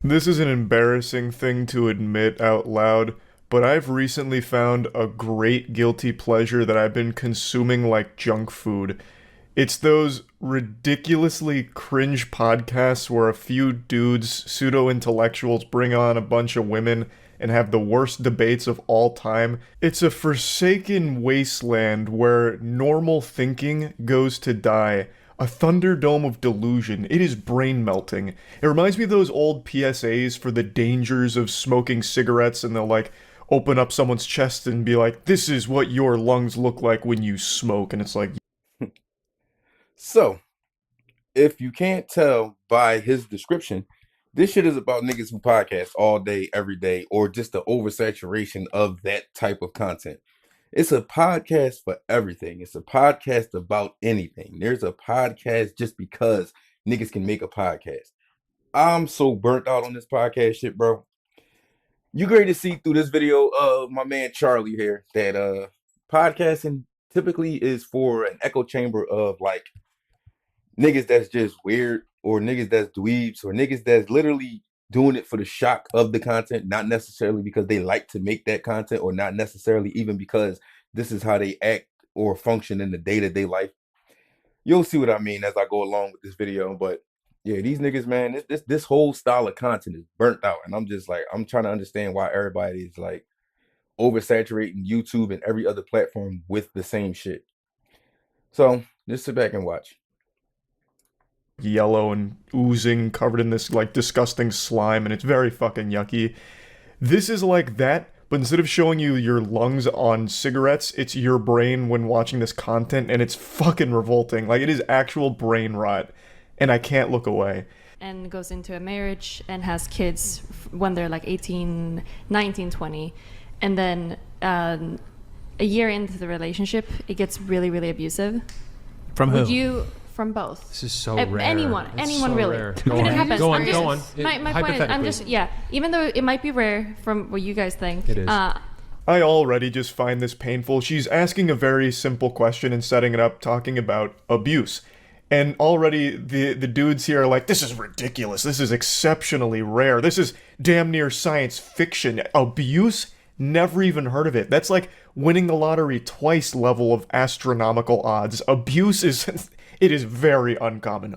This is an embarrassing thing to admit out loud, but I've recently found a great guilty pleasure that I've been consuming like junk food. It's those ridiculously cringe podcasts where a few dudes, pseudo intellectuals, bring on a bunch of women and have the worst debates of all time. It's a forsaken wasteland where normal thinking goes to die. A thunderdome of delusion. It is brain melting. It reminds me of those old PSAs for the dangers of smoking cigarettes, and they'll like open up someone's chest and be like, "This is what your lungs look like when you smoke," and it's like, So, if you can't tell by his description, this shit is about niggas who podcast all day, every day, or just the oversaturation of that type of content. It's a podcast for everything. It's a podcast about anything. There's a podcast just because niggas can make a podcast. I'm so burnt out on this podcast shit, bro. You great to see through this video of my man Charlie here that podcasting typically is for an echo chamber of like niggas that's just weird or niggas that's dweebs or niggas that's literally doing it for the shock of the content, not necessarily because they like to make that content or not necessarily even because this is how they act or function in the day-to-day life. You'll see what I mean as I go along with this video. But yeah, these niggas, man, this whole style of content is burnt out. And I'm just like, I'm trying to understand why everybody is like oversaturating YouTube and every other platform with the same shit. So just sit back and watch. yellow and oozing, covered in this like disgusting slime, and it's very fucking yucky. This is like that, but instead of showing you your lungs on cigarettes, it's your brain when watching this content, and it's fucking revolting. Like, it is actual brain rot, and I can't look away. And goes into a marriage and has kids when they're like 18, 19, 20. And then a year into the relationship, it gets really, really abusive. From who? Would you, from both? This is so rare. Anyone It's anyone so really. rare. I mean, it happens. Go on, I'm just, go on. My point is, I'm just, yeah, even though it might be rare from what you guys think. It is. I already just find this painful. She's asking a very simple question and setting it up, talking about abuse. And already the dudes here are like, this is ridiculous. This is exceptionally rare. This is damn near science fiction. Abuse? Never even heard of it. That's like winning the lottery twice level of astronomical odds. Abuse is, it is very uncommon.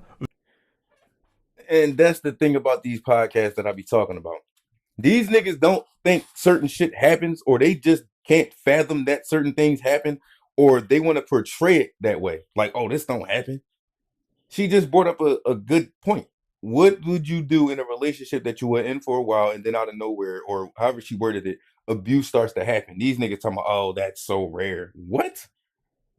And that's the thing about these podcasts that I be talking about. These niggas don't think certain shit happens, or they just can't fathom that certain things happen, or they want to portray it that way. Like, oh, this don't happen. She just brought up a good point. What would you do in a relationship that you were in for a while and then out of nowhere, or however she worded it, abuse starts to happen? These niggas talking about, oh, that's so rare. What?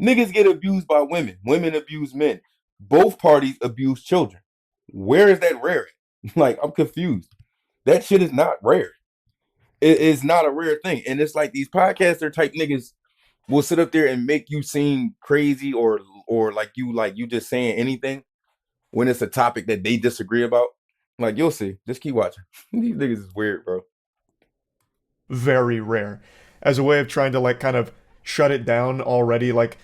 Niggas get abused by women. Women abuse men. Both parties abuse children. Where is that rare? Like, I'm confused. That shit is not rare. It is not a rare thing. And it's like these podcaster type niggas will sit up there and make you seem crazy or like you just saying anything when it's a topic that they disagree about. Like, you'll see. Just keep watching. These niggas is weird, bro. Very rare. As a way of trying to like kind of shut it down already, like,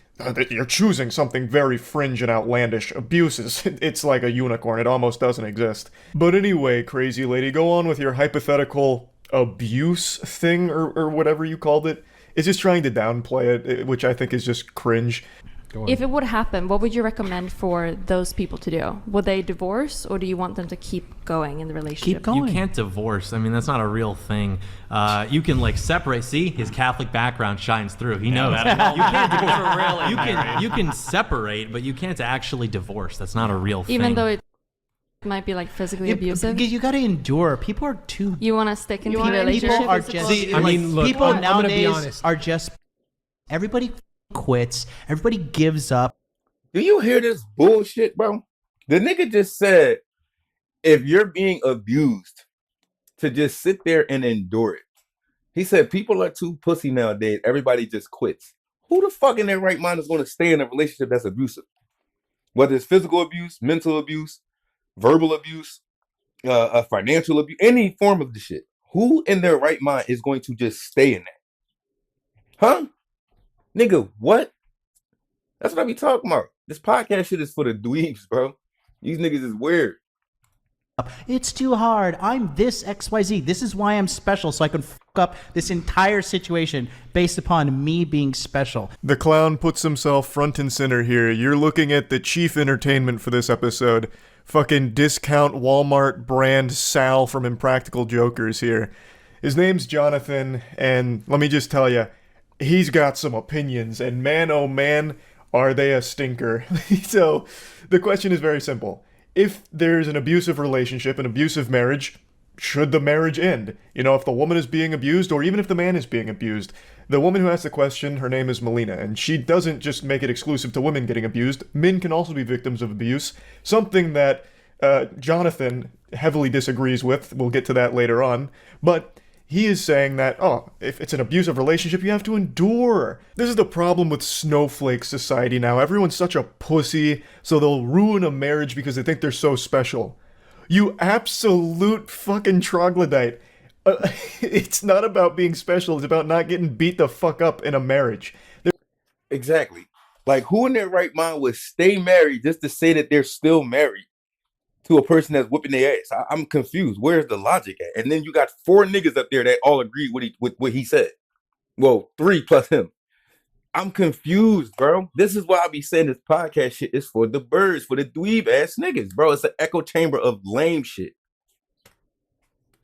you're choosing something very fringe and outlandish. Abuses. It's like a unicorn. It almost doesn't exist. But anyway, crazy lady, go on with your hypothetical abuse thing or whatever you called it. It's just trying to downplay it, which I think is just cringe. If it would happen, what would you recommend for those people to do? Would they divorce, or do you want them to keep going in the relationship? Keep going. You can't divorce. I mean, that's not a real thing. You can like separate. See, his Catholic background shines through. He knows. You can't divorce. You can separate, but you can't actually divorce. That's not a real thing. Even though it might be like physically abusive. Because you got to endure. People are too. You want to stick in the People relationship? are just. See, I mean, look, people I'm gonna be nowadays honest. are just. Everybody quits. Everybody gives up. Do you hear this bullshit, bro? The nigga just said, if you're being abused, to just sit there and endure it. He said, people are too pussy nowadays. Everybody just quits. Who the fuck in their right mind is going to stay in a relationship that's abusive? Whether it's physical abuse, mental abuse, verbal abuse, financial abuse, any form of the shit. Who in their right mind is going to just stay in that? Huh? Nigga, what? That's what I be talking about. This podcast shit is for the dweebs, bro. These niggas is weird. up. It's too hard. I'm this XYZ. This is why I'm special, so I can fuck up this entire situation based upon me being special. The clown puts himself front and center here. You're looking at the chief entertainment for this episode. Fucking discount Walmart brand Sal from Impractical Jokers here. His name's Jonathan, and let me just tell you, he's got some opinions, and man, oh man, are they a stinker. So, the question is very simple. If there's an abusive relationship, an abusive marriage, should the marriage end? You know, if the woman is being abused, or even if the man is being abused. The woman who asked the question, her name is Melina, and she doesn't just make it exclusive to women getting abused. Men can also be victims of abuse, something that Jonathan heavily disagrees with. We'll get to that later on. But he is saying that, if it's an abusive relationship, you have to endure. This is the problem with snowflake society now. Everyone's such a pussy, so they'll ruin a marriage because they think they're so special. You absolute fucking troglodyte. It's not about being special, it's about not getting beat the fuck up in a marriage. Exactly. Like, who in their right mind would stay married just to say that they're still married to a person that's whipping their ass? I'm confused. Where's the logic at? And then you got 4 niggas up there that all agree with what he said. Well, 3 plus him. I'm confused, bro. This is why I be saying this podcast shit is for the birds, for the dweeb ass niggas, bro. It's an echo chamber of lame shit.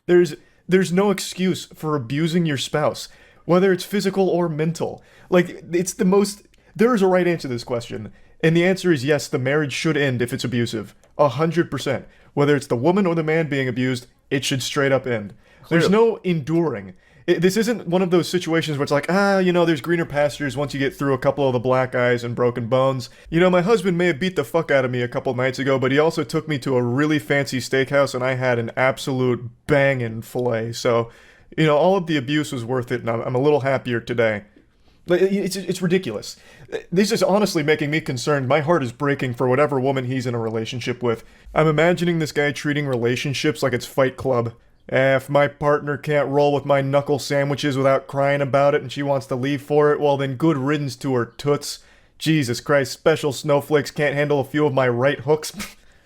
There's no excuse for abusing your spouse, whether it's physical or mental. Like, there is a right answer to this question. And the answer is yes, the marriage should end if it's abusive. 100%. Whether it's the woman or the man being abused, it should straight up end. There's no enduring. This isn't one of those situations where it's like, there's greener pastures once you get through a couple of the black eyes and broken bones. You know, my husband may have beat the fuck out of me a couple nights ago, but he also took me to a really fancy steakhouse and I had an absolute bangin' filet. So, all of the abuse was worth it, and I'm a little happier today. It's ridiculous. This is honestly making me concerned. My heart is breaking for whatever woman he's in a relationship with. I'm imagining this guy treating relationships like it's Fight Club. If my partner can't roll with my knuckle sandwiches without crying about it and she wants to leave for it, well then good riddance to her toots. Jesus Christ, special snowflakes can't handle a few of my right hooks.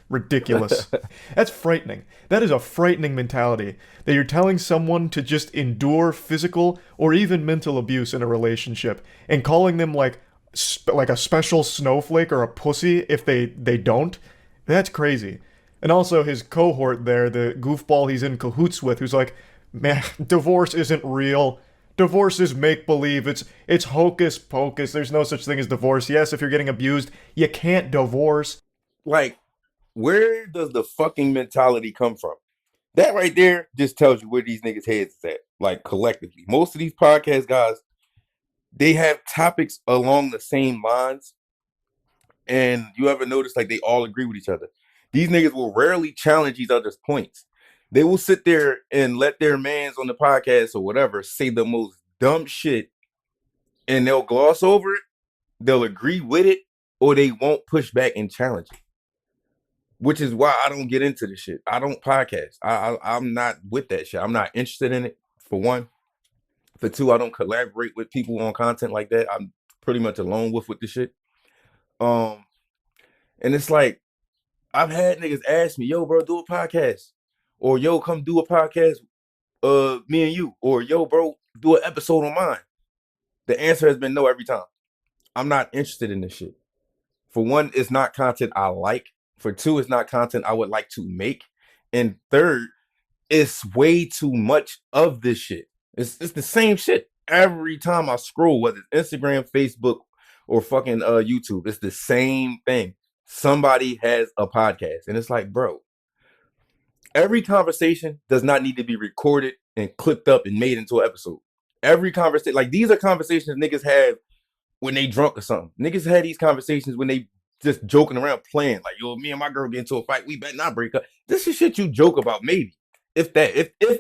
Ridiculous. That's frightening. That is a frightening mentality. That you're telling someone to just endure physical or even mental abuse in a relationship and calling them like a special snowflake or a pussy if they don't. That's crazy. And also his cohort there, the goofball he's in cahoots with, who's like, man, divorce isn't real. Divorce is make-believe. It's hocus pocus. There's no such thing as divorce. Yes, if you're getting abused, you can't divorce. Like, where does the fucking mentality come from? That right there just tells you where these niggas' heads is at, like, collectively. Most of these podcast guys, they have topics along the same lines, and you ever notice, like, they all agree with each other. These niggas will rarely challenge each other's points. They will sit there and let their mans on the podcast or whatever say the most dumb shit, and they'll gloss over it, they'll agree with it, or they won't push back and challenge it. Which is why I don't get into this shit. I don't podcast. I'm not with that shit. I'm not interested in it, for one. For two, I don't collaborate with people on content like that. I'm pretty much alone with the shit. And it's like, I've had niggas ask me, yo, bro, do a podcast. Or, yo, come do a podcast, me and you. Or, yo, bro, do an episode on mine. The answer has been no every time. I'm not interested in this shit. For one, it's not content I like. For two, it's not content I would like to make. And third, it's way too much of this shit. It's the same shit every time I scroll, whether it's Instagram, Facebook, or fucking YouTube. It's the same thing. Somebody has a podcast. And it's like, bro, every conversation does not need to be recorded and clipped up and made into an episode. Every conversation, like, these are conversations niggas have when they drunk or something. Niggas had these conversations when they just joking around playing. Like, yo, me and my girl get into a fight, we better not break up. This is shit you joke about, maybe. If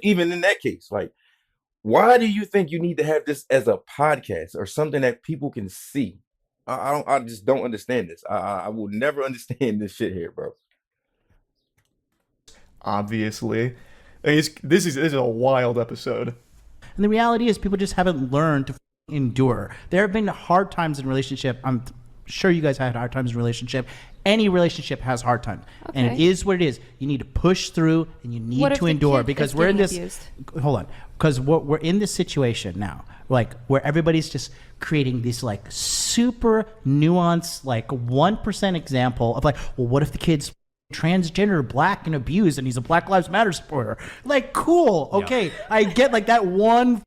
even in that case. Like, why do you think you need to have this as a podcast or something that people can see? I just don't understand this. I will never understand this shit here, bro. Obviously. This is a wild episode. And the reality is people just haven't learned to endure. There have been hard times in relationship. I'm sure you guys had hard times in a relationship. Any relationship has hard times, and it Okay. is what it is. You need to push through, and you need What if to the endure kid because is we're in getting this. abused? Hold on, because we're in this situation now, like where everybody's just creating this like super nuanced, like 1% example of like, well, what if the kid's transgender, black, and abused, and he's a Black Lives Matter supporter? Like, cool, okay, I get like that one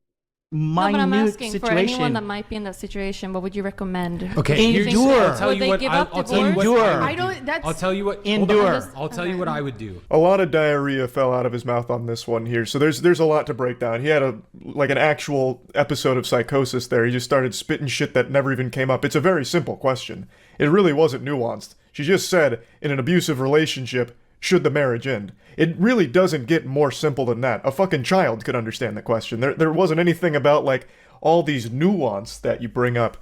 No, but I'm minute asking for situation. anyone that might be in that situation, what would you recommend? Okay, Do you here's- think- Endure. I'll tell Would you they what give I'll, up I'll tell you what divorce? I would Endure. do. I don't. That's I'll tell you what. Endure. hold on. I'll tell you what I would do. A lot of diarrhea fell out of his mouth on this one here, so there's a lot to break down. He had an actual episode of psychosis there. He just started spitting shit that never even came up. It's a very simple question. It really wasn't nuanced. She just said, in an abusive relationship, should the marriage end? It really doesn't get more simple than that. A fucking child could understand the question. There wasn't anything about like all these nuance that you bring up.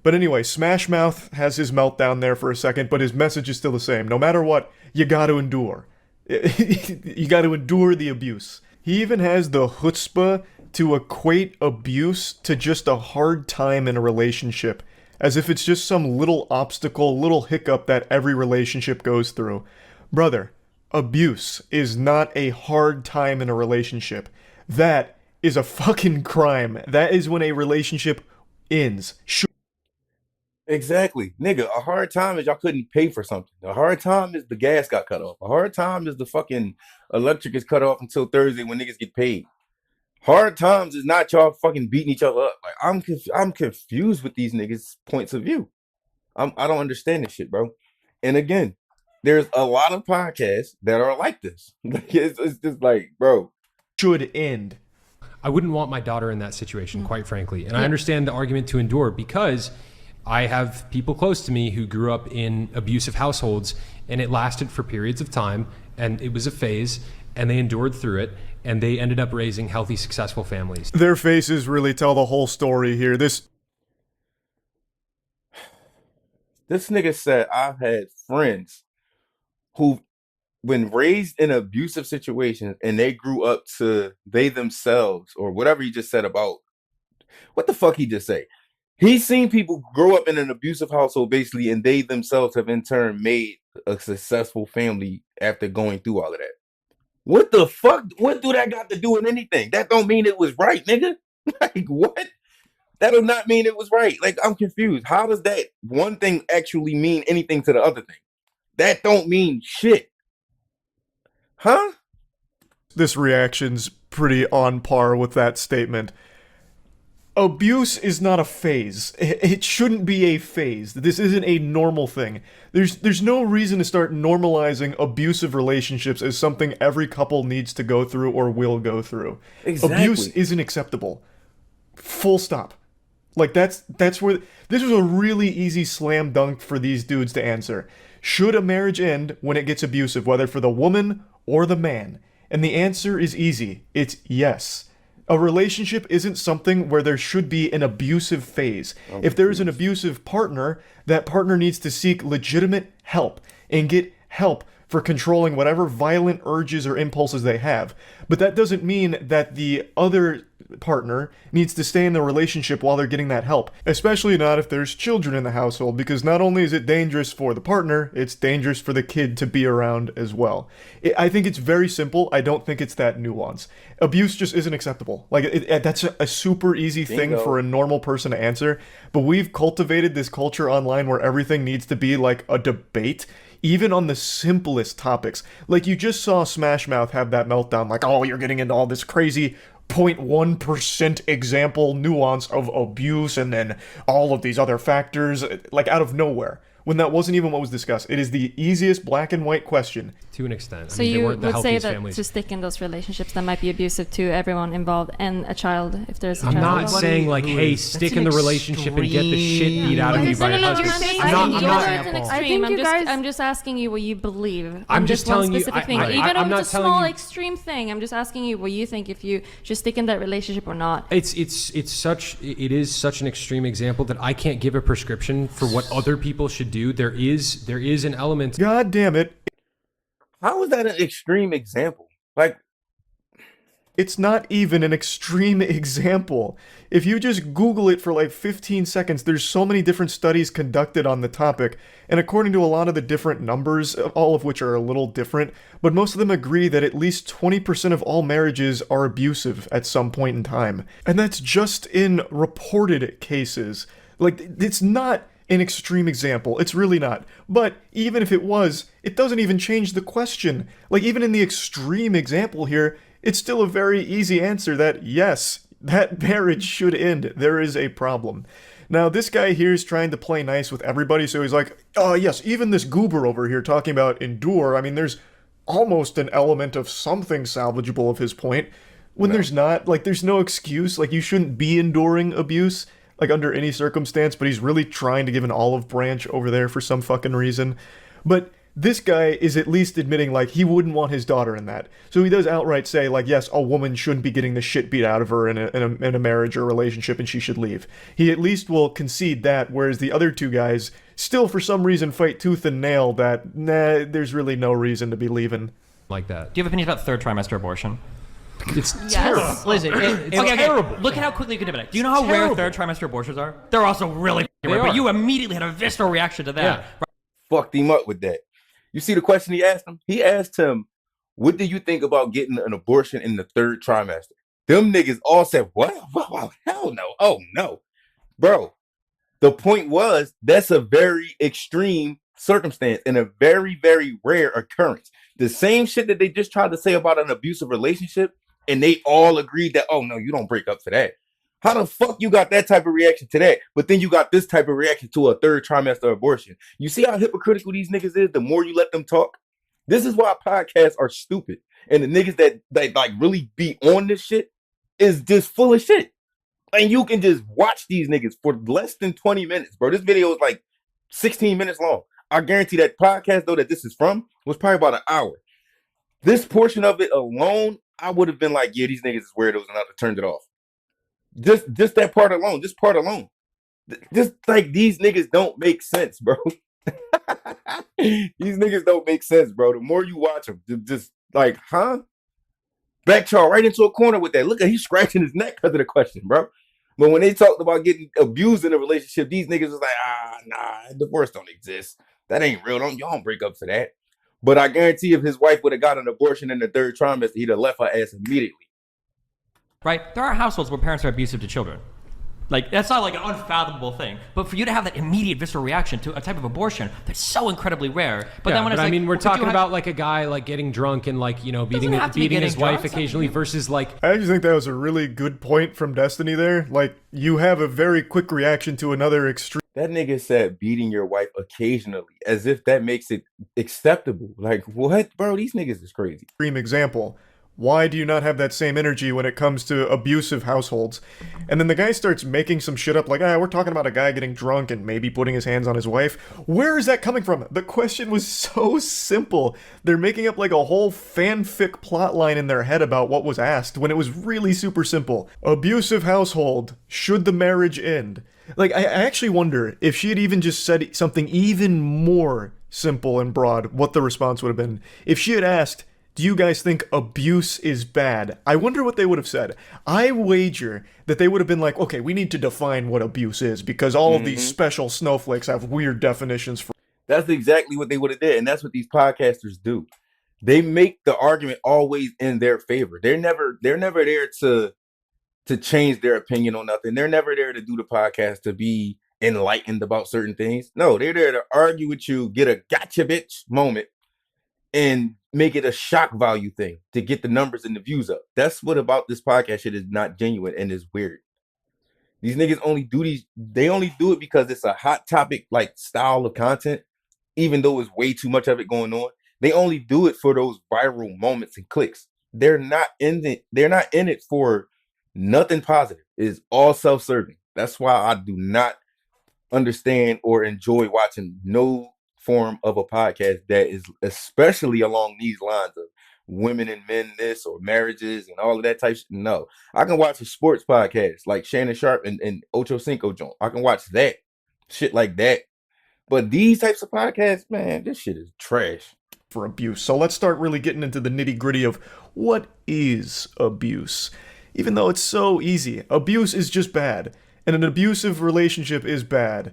But anyway, Smash Mouth has his meltdown there for a second, but his message is still the same. No matter what, you gotta endure. You gotta endure the abuse. He even has the chutzpah to equate abuse to just a hard time in a relationship, as if it's just some little obstacle, little hiccup that every relationship goes through. Brother, abuse is not a hard time in a relationship. That is a fucking crime. That is when a relationship ends. Exactly. Nigga, a hard time is y'all couldn't pay for something. A hard time is the gas got cut off. A hard time is the fucking electric is cut off until Thursday when niggas get paid. Hard times is not y'all fucking beating each other up. Like I'm confused with these niggas' points of view. I don't understand this shit, bro. And again, there's a lot of podcasts that are like this. It's just like, bro. Should end. I wouldn't want my daughter in that situation, quite frankly. And I understand the argument to endure because I have people close to me who grew up in abusive households and it lasted for periods of time and it was a phase and they endured through it and they ended up raising healthy, successful families. Their faces really tell the whole story here. This Nigga said I've had friends who when raised in abusive situations and they grew up to they themselves or whatever he just said about what the fuck he just say. He's seen people grow up in an abusive household basically and they themselves have in turn made a successful family after going through all of that. What the fuck? What do that got to do with anything? That don't mean it was right, nigga. Like what? That does not mean it was right. Like I'm confused. How does that one thing actually mean anything to the other thing? That don't mean shit. Huh? this reaction's pretty on par with that statement. Abuse is not a phase. It shouldn't be a phase. This isn't a normal thing. There's no reason to start normalizing abusive relationships as something every couple needs to go through or will go through. Exactly. Abuse isn't acceptable. Full stop. Like that's where this was a really easy slam dunk for these dudes to answer. Should a marriage end when it gets abusive, whether for the woman or the man? And the answer is easy. It's yes. A relationship isn't something where there should be an abusive phase. If there is an abusive partner, that partner needs to seek legitimate help and get help for controlling whatever violent urges or impulses they have. But that doesn't mean that the other partner needs to stay in the relationship while they're getting that help. Especially not if there's children in the household, because not only is it dangerous for the partner, it's dangerous for the kid to be around as well. I think it's very simple. I don't think it's that nuanced. Abuse just isn't acceptable. Like, that's a super easy thing Bingo. for a normal person to answer, but we've cultivated this culture online where everything needs to be like a debate, even on the simplest topics. Like, you just saw Smash Mouth have that meltdown, like, oh, you're getting into all this crazy 0.1% example nuance of abuse and then all of these other factors, like, out of nowhere, when that wasn't even what was discussed. It is the easiest black and white question. To an extent. So they you weren't the would say healthiest that families. to stick in those relationships that might be abusive to everyone involved and a child, if there's a I'm child not involved? saying like, who hey, is- stick that's in an the relationship and get the shit beat out of extreme- you by No, a no, no, husband. you're saying I'm I not, think I'm you're not, an It's an example. I extreme. think you guys- I'm just asking you what you believe. I'm just one telling you- specific thing. I- Even I'm if not it's a telling small you- extreme thing, I'm just asking you what you think if you should stick in that relationship or not. it is such an extreme example that I can't give a prescription for what other people should do. There is an element. God damn it. How is that an extreme example? Like, It's not even an extreme example. If you just Google it for like 15 seconds, there's so many different studies conducted on the topic, and according to a lot of the different numbers, all of which are a little different, but most of them agree that at least 20% of all marriages are abusive at some point in time. And that's just in reported cases. Like, it's not an extreme example. It's really not. But even if it was, it doesn't even change the question. Like, even in the extreme example here, it's still a very easy answer that yes, that marriage should end. There is a problem. Now, this guy here is trying to play nice with everybody, so he's like, oh, yes, even this goober over here talking about endure. I mean, there's almost an element of something salvageable of his point. When there's not, like, there's no excuse. Like, you shouldn't be enduring abuse, like, under any circumstance, but he's really trying to give an olive branch over there for some fucking reason. But this guy is at least admitting, like, he wouldn't want his daughter in that. So he does outright say, like, yes, a woman shouldn't be getting the shit beat out of her in a marriage or relationship, and she should leave. He at least will concede that, whereas the other two guys still, for some reason, fight tooth and nail that, nah, there's really no reason to be leaving. Like that. Do you have opinions about third trimester abortion? It's Yes. terrible. Listen, Okay, terrible. Look at how quickly you can debate it. Do you know how rare third trimester abortions are? They're also really rare, are. but you immediately had a visceral reaction to that. Yeah. Fucked him up with that. You see the question he asked him? He asked him, what do you think about getting an abortion in the third trimester? Them niggas all said, what? Wow, hell no. Oh, no. Bro, the point was, that's a very extreme circumstance and a very, very rare occurrence. The same shit that they just tried to say about an abusive relationship, and they all agreed that, oh, no, you don't break up for that. How the fuck you got that type of reaction to that, but then you got this type of reaction to a third trimester abortion? You see how hypocritical these niggas is the more you let them talk? This is why podcasts are stupid. And the niggas that like really be on this shit is just full of shit. And you can just watch these niggas for less than 20 minutes, bro. This video is like 16 minutes long. I guarantee that podcast, though, that this is from was probably about an hour. This portion of it alone, I would have been like, yeah, these niggas is weirdos, and I would have turned it off. Just that part alone, this part alone. Just like these niggas don't make sense, bro. These niggas don't make sense, bro. The more you watch them, just like, huh? Back Charles right into a corner with that. Look at he's scratching his neck because of the question, bro. But when they talked about getting abused in a relationship, these niggas was like, nah, divorce don't exist. That ain't real. Y'all don't break up for that. But I guarantee if his wife would have got an abortion in the third trimester, he'd have left her ass immediately. Right? There are households where parents are abusive to children. Like, that's not like an unfathomable thing. But for you to have that immediate visceral reaction to a type of abortion that's so incredibly rare. But then when it's I like, mean, we're well, could you talking have- about like a guy like getting drunk and like, you know, beating have to be his getting wife drunk. occasionally versus like I actually think that was a really good point from Destiny there. Like, you have a very quick reaction to another extreme That nigga said beating your wife occasionally, as if that makes it acceptable. Like, what? Bro, these niggas is crazy. example. Why do you not have that same energy when it comes to abusive households? And then the guy starts making some shit up like, we're talking about a guy getting drunk and maybe putting his hands on his wife. Where is that coming from? The question was so simple. They're making up like a whole fanfic plotline in their head about what was asked when it was really super simple. Abusive household. Should the marriage end? Like, I actually wonder if she had even just said something even more simple and broad, what the response would have been. If she had asked, do you guys think abuse is bad? I wonder what they would have said. I wager that they would have been like, okay, we need to define what abuse is because all of these special snowflakes have weird definitions for. That's exactly what they would have did, and that's what these podcasters do. They make the argument always in their favor. They're never there to change their opinion on nothing. They're never there to do the podcast to be enlightened about certain things. No, they're there to argue with you, get a gotcha bitch moment, and make it a shock value thing to get the numbers and the views up. That's what about this podcast shit is not genuine and is weird. These niggas only do it because it's a hot topic like style of content, even though it's way too much of it going on. They only do it for those viral moments and clicks. They're not in it for nothing positive. It's all self-serving. That's why I do not understand or enjoy watching no form of a podcast that is especially along these lines of women and men this or marriages and all of that type shit. No, I can watch a sports podcast like Shannon Sharp and Ocho Cinco joint. I can watch that shit like that. But these types of podcasts, man, this shit is trash. for abuse. So let's start really getting into the nitty-gritty of what is abuse. Even though it's so easy, abuse is just bad. And an abusive relationship is bad.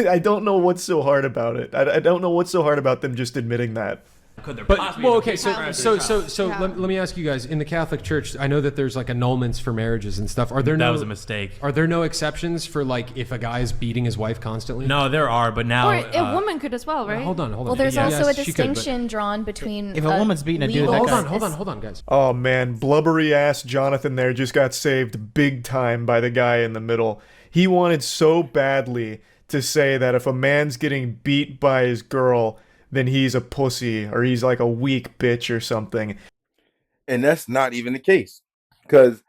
I don't know what's so hard about it. I don't know what's so hard about them just admitting that. Could there But possibly well, be okay, so different so parents? so so Yeah. let me ask you guys, in the Catholic Church, I know that there's like annulments for marriages and stuff. Are there That no was a mistake. Are there no exceptions for like if a guy is beating his wife constantly? No, there are, but now Or a woman could as well, right? Hold on. Well, there's Yeah, also a yes, she could, but- distinction drawn between If a woman's beating a dude, legal that Hold guy- on, is- hold on, guys. Oh man, blubbery ass Jonathan there just got saved big time by the guy in the middle. He wanted so badly to say that if a man's getting beat by his girl, then he's a pussy or he's like a weak bitch or something. And that's not even the case. Because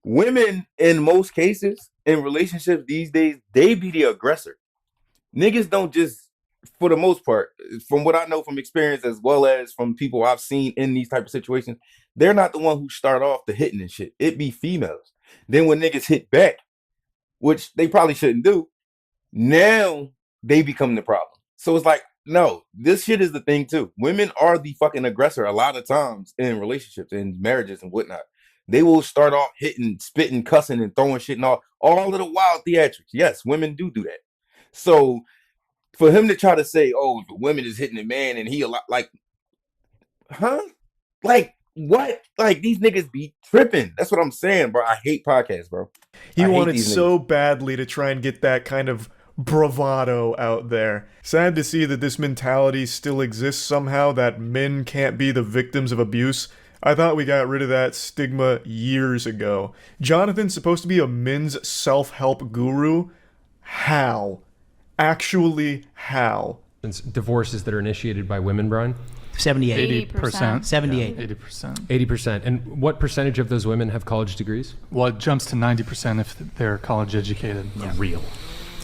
women, in most cases, in relationships these days, they be the aggressor. Niggas don't just, for the most part, from what I know from experience as well as from people I've seen in these type of situations, they're not the one who start off the hitting and shit. It be females. Then when niggas hit back, which they probably shouldn't do, now they become the problem. So it's like, no, this shit is the thing too. Women are the fucking aggressor a lot of times in relationships and marriages and whatnot. They will start off hitting, spitting, cussing, and throwing shit and all of the wild theatrics. Yes, women do that. So for him to try to say, oh, if a woman is hitting a man and he a lot, like, huh? Like, what? Like, these niggas be tripping. That's what I'm saying, bro. I hate podcasts, bro. He I hate wanted these so badly to try and get that kind of bravado out there. Sad to see that this mentality still exists somehow, that men can't be the victims of abuse. I thought we got rid of that stigma years ago. Jonathan's supposed to be a men's self-help guru. How? Actually, how? Divorces that are initiated by women, Brian? 78. 80%. 78. 80%. 80%. And what percentage of those women have college degrees? Well, it jumps to 90% if they're college educated. real.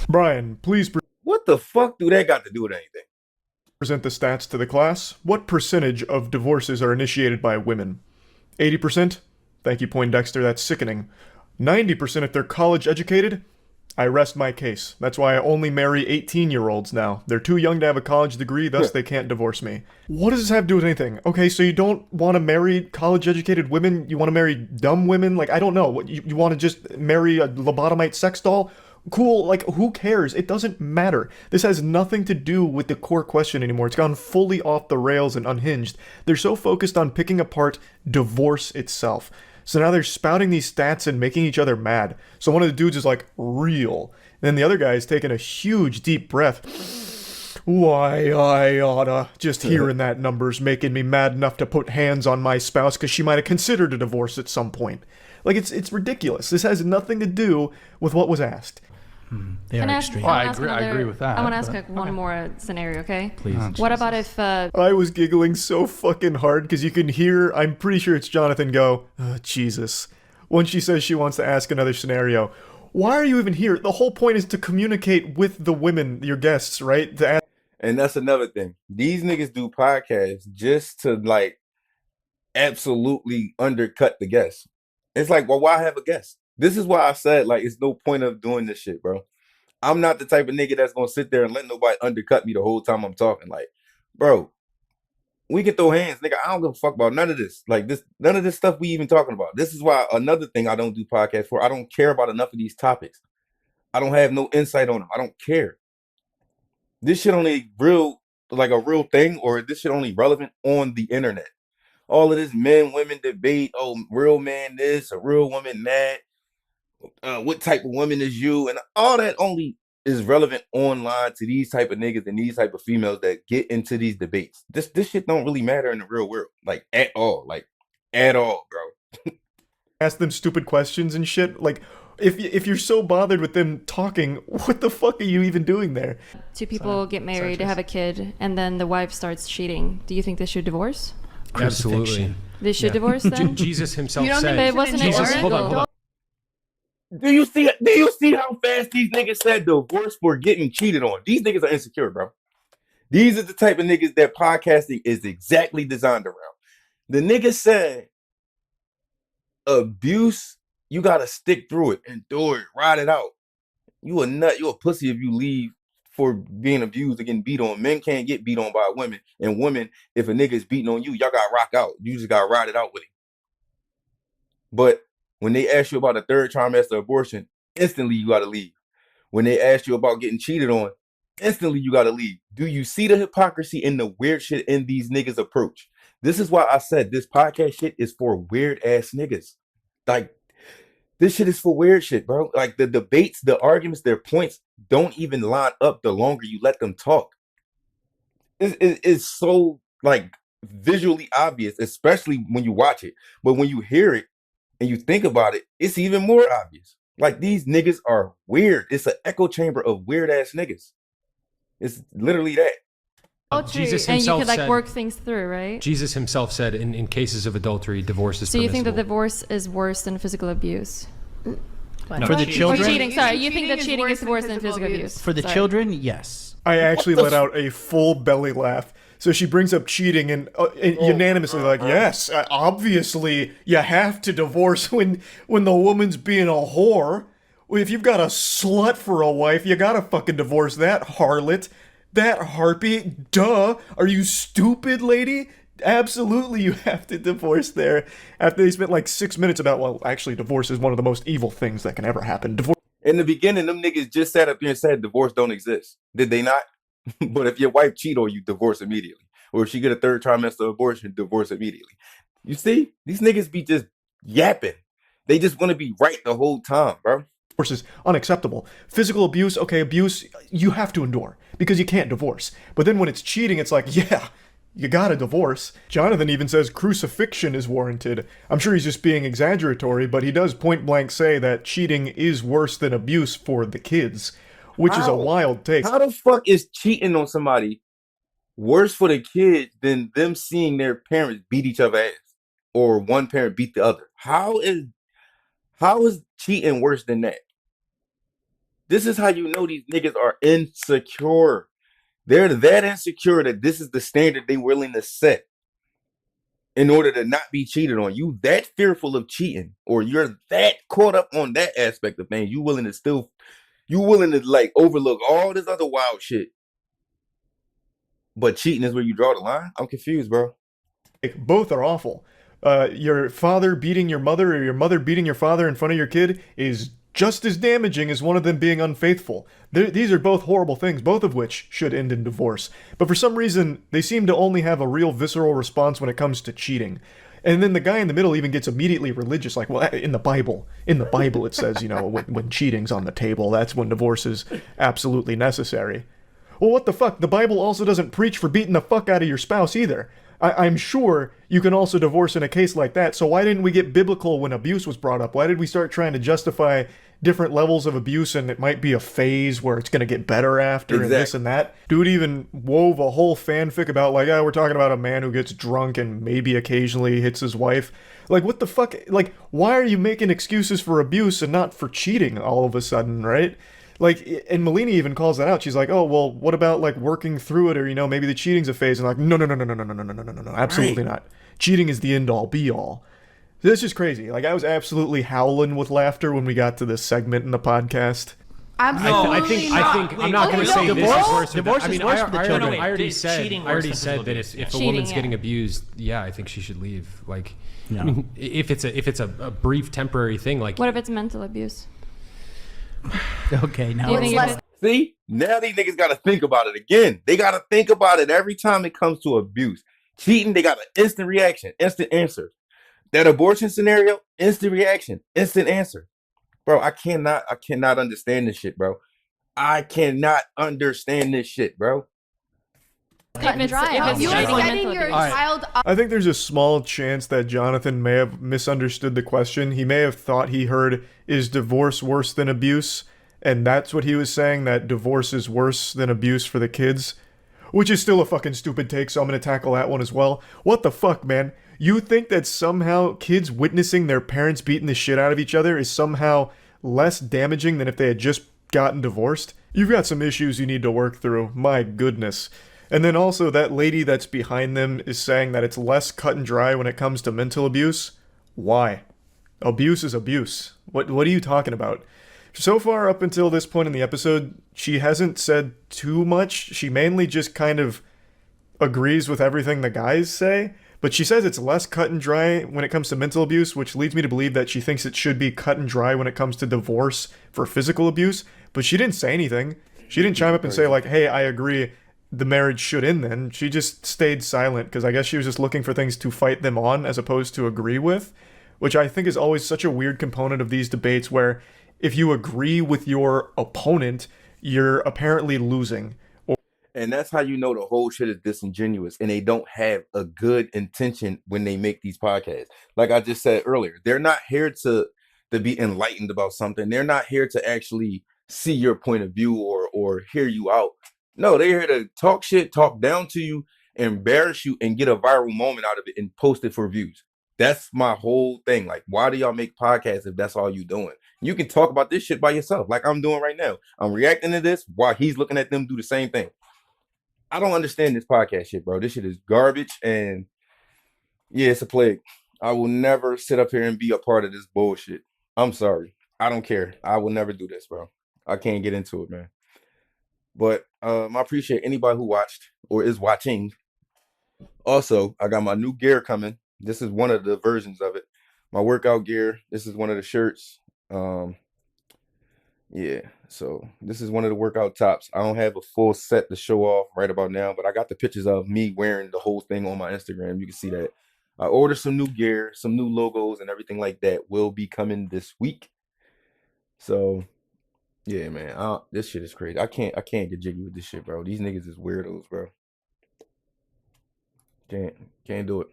Brian, please What the fuck do that got to do with anything? present the stats to the class. What percentage of divorces are initiated by women? 80%? Thank you, Poindexter, that's sickening. 90% if they're college educated? I rest my case. That's why I only marry 18-year-olds now. They're too young to have a college degree, thus they can't divorce me. What does this have to do with anything? Okay, so you don't want to marry college-educated women? You want to marry dumb women? Like, I don't know. What, you want to just marry a lobotomite sex doll? Cool, like, who cares? It doesn't matter. This has nothing to do with the core question anymore. It's gone fully off the rails and unhinged. They're so focused on picking apart divorce itself. So now they're spouting these stats and making each other mad. So one of the dudes is like, real. And then the other guy is taking a huge deep breath. Why, I oughta. Just hearing that number's making me mad enough to put hands on my spouse because she might have considered a divorce at some point. Like, it's ridiculous. This has nothing to do with what was asked. They Can are I ask- extreme. Well, I I wanna ask agree- I another- agree with that, I want to ask but- like one more scenario, okay? Please. What about if I was giggling so fucking hard because you can hear, I'm pretty sure it's Jonathan go, oh, Jesus. When she says she wants to ask another scenario. Why are you even here? The whole point is to communicate with the women, your guests, right? To ask. And that's another thing. These niggas do podcasts just to like absolutely undercut the guest. It's like, well, why have a guest? This is why I said, like, it's no point of doing this shit, bro. I'm not the type of nigga that's gonna sit there and let nobody undercut me the whole time I'm talking. Like, bro, we can throw hands, nigga. I don't give a fuck about none of this. Like this, none of this stuff we even talking about. This is why another thing I don't do podcasts for. I don't care about enough of these topics. I don't have no insight on them. I don't care. This shit only real, like a real thing, or this shit only relevant on the internet. All of this men, women debate. Oh, real man this, a real woman that. What type of woman is you? And all that only is relevant online to these type of niggas and these type of females that get into these debates. This shit don't really matter in the real world, like at all, bro. Ask them stupid questions and shit. Like, if you're so bothered with them talking, what the fuck are you even doing there? two people get married, have a kid, and then the wife starts cheating? Do you think they should divorce? Absolutely. They should Yeah. divorce then? Jesus himself You don't said. think But wasn't it Jesus, hold on, illegal? hold on. Do you see how fast these niggas said divorce for getting cheated on? These niggas are insecure, bro. These are the type of niggas that podcasting is exactly designed around. The nigga said abuse, you gotta stick through it, endure it, ride it out. You a nut, you a pussy if you leave for being abused or getting beat on. Men can't get beat on by women. And women, if a nigga is beating on you, y'all got to rock out. You just got to ride it out with him. But when they ask you about a third trimester abortion, instantly you got to leave. When they ask you about getting cheated on, instantly you got to leave. Do you see the hypocrisy and the weird shit in these niggas' approach? This is why I said this podcast shit is for weird ass niggas. Like, this shit is for weird shit, bro. Like, the debates, the arguments, their points don't even line up the longer you let them talk. It's so, like, visually obvious, especially when you watch it. But when you hear it and you think about it, it's even more obvious. Like, these niggas are weird. It's an echo chamber of weird ass niggas. It's literally that. Jesus and you himself could like said, work things through, right? Jesus himself said in cases of adultery, divorce is So you permissible. think that divorce is worse than physical abuse? For the Or children, cheating, sorry. You think that cheating is worse than physical abuse? for the Sorry. children, yes. I actually let out a full belly laugh. So she brings up cheating and unanimously like, yes, obviously you have to divorce when the woman's being a whore. If you've got a slut for a wife, you gotta fucking divorce that harlot, that harpy. Duh. Are you stupid, lady? Absolutely, you have to divorce there. After they spent like 6 minutes about, well, actually, divorce is one of the most evil things that can ever happen. Divorce. In the beginning, them niggas just sat up there and said divorce don't exist. Did they not? But if your wife cheat on you, divorce immediately. Or if she get a third trimester abortion, divorce immediately. You see? These niggas be just yapping. They just want to be right the whole time, bro. Divorce is unacceptable. Physical abuse, okay, abuse, you have to endure because you can't divorce. But then when it's cheating, it's like, yeah, you gotta divorce. Jonathan even says crucifixion is warranted. I'm sure he's just being exaggeratory, but he does point blank say that cheating is worse than abuse for the kids, which is a wild take. How the fuck is cheating on somebody worse for the kid than them seeing their parents beat each other ass or one parent beat the other? How is cheating worse than that? This is how you know these niggas are insecure. They're that insecure that this is the standard they're willing to set in order to not be cheated on. You that fearful of cheating, or you're that caught up on that aspect of things, you willing to like overlook all this other wild shit. But cheating is where you draw the line? I'm confused, bro. Both are awful. Your father beating your mother or your mother beating your father in front of your kid is just as damaging as one of them being unfaithful. These are both horrible things, both of which should end in divorce. But for some reason, they seem to only have a real visceral response when it comes to cheating. And then the guy in the middle even gets immediately religious, like, well, in the Bible it says, you know, when cheating's on the table, that's when divorce is absolutely necessary. Well, what the fuck? The Bible also doesn't preach for beating the fuck out of your spouse either. I'm sure you can also divorce in a case like that, so why didn't we get biblical when abuse was brought up? Why did we start trying to justify different levels of abuse and it might be a phase where it's going to get better after and this and that? Dude even wove a whole fanfic about, like, we're talking about a man who gets drunk and maybe occasionally hits his wife. Like, what the fuck? Like, why are you making excuses for abuse and not for cheating all of a sudden, right? Like, and Melina even calls that out. She's like, oh, well, what about, like, working through it, or, you know, maybe the cheating's a phase. And like, no, absolutely not. Cheating is the end-all, be-all. This is crazy. Like, I was absolutely howling with laughter when we got to this segment in the podcast. I think I'm not going to say this is worse. Divorce I mean, is worse for the children. I already Cheating said worse than that physical if a Cheating, woman's yeah. getting abused, yeah, I think she should leave. Like, No. I mean, if it's a brief temporary thing, like What if it's mental abuse? Okay, now Do you think if it- See, now these niggas got to think about it again. They got to think about it every time it comes to abuse. Cheating, they got an instant reaction, instant answer. That abortion scenario, instant reaction, instant answer. Bro, I cannot understand this shit, bro. I cannot understand this shit, bro. cut and dry. Oh, If it's you cheating are and setting mental your abuse. child up. I think there's a small chance that Jonathan may have misunderstood the question. He may have thought he heard, is divorce worse than abuse? And that's what he was saying, that divorce is worse than abuse for the kids. Which is still a fucking stupid take, so I'm gonna tackle that one as well. What the fuck, man? You think that somehow kids witnessing their parents beating the shit out of each other is somehow less damaging than if they had just gotten divorced? You've got some issues you need to work through. My goodness. And then also that lady that's behind them is saying that it's less cut and dry when it comes to mental abuse. Why? Abuse is abuse. What are you talking about? So far, up until this point in the episode, she hasn't said too much. She mainly just kind of agrees with everything the guys say, but she says it's less cut and dry when it comes to mental abuse, which leads me to believe that she thinks it should be cut and dry when it comes to divorce for physical abuse. But she didn't say anything. She didn't chime up and say, like, hey, I agree, the marriage should end then. She just stayed silent because I guess she was just looking for things to fight them on as opposed to agree with, which I think is always such a weird component of these debates where if you agree with your opponent, you're apparently losing. And that's how you know the whole shit is disingenuous and they don't have a good intention when they make these podcasts. Like I just said earlier, they're not here to be enlightened about something. They're not here to actually see your point of view or hear you out. No, they're here to talk shit, talk down to you, embarrass you, and get a viral moment out of it and post it for views. That's my whole thing. Like, why do y'all make podcasts if that's all you doing? You can talk about this shit by yourself, like I'm doing right now. I'm reacting to this while he's looking at them do the same thing. I don't understand this podcast shit, bro. This shit is garbage, and yeah, it's a plague. I will never sit up here and be a part of this bullshit. I'm sorry. I don't care. I will never do this, bro. I can't get into it, man. But I appreciate anybody who watched or is watching. Also, I got my new gear coming. This is one of the versions of it. My workout gear. This is one of the shirts. Yeah, so this is one of the workout tops. I don't have a full set to show off right about now, but I got the pictures of me wearing the whole thing on my Instagram. You can see that. I ordered some new gear, some new logos and everything like that will be coming this week. So yeah, man, this shit is crazy. I can't get jiggy with this shit, bro. These niggas is weirdos, bro. Can't do it.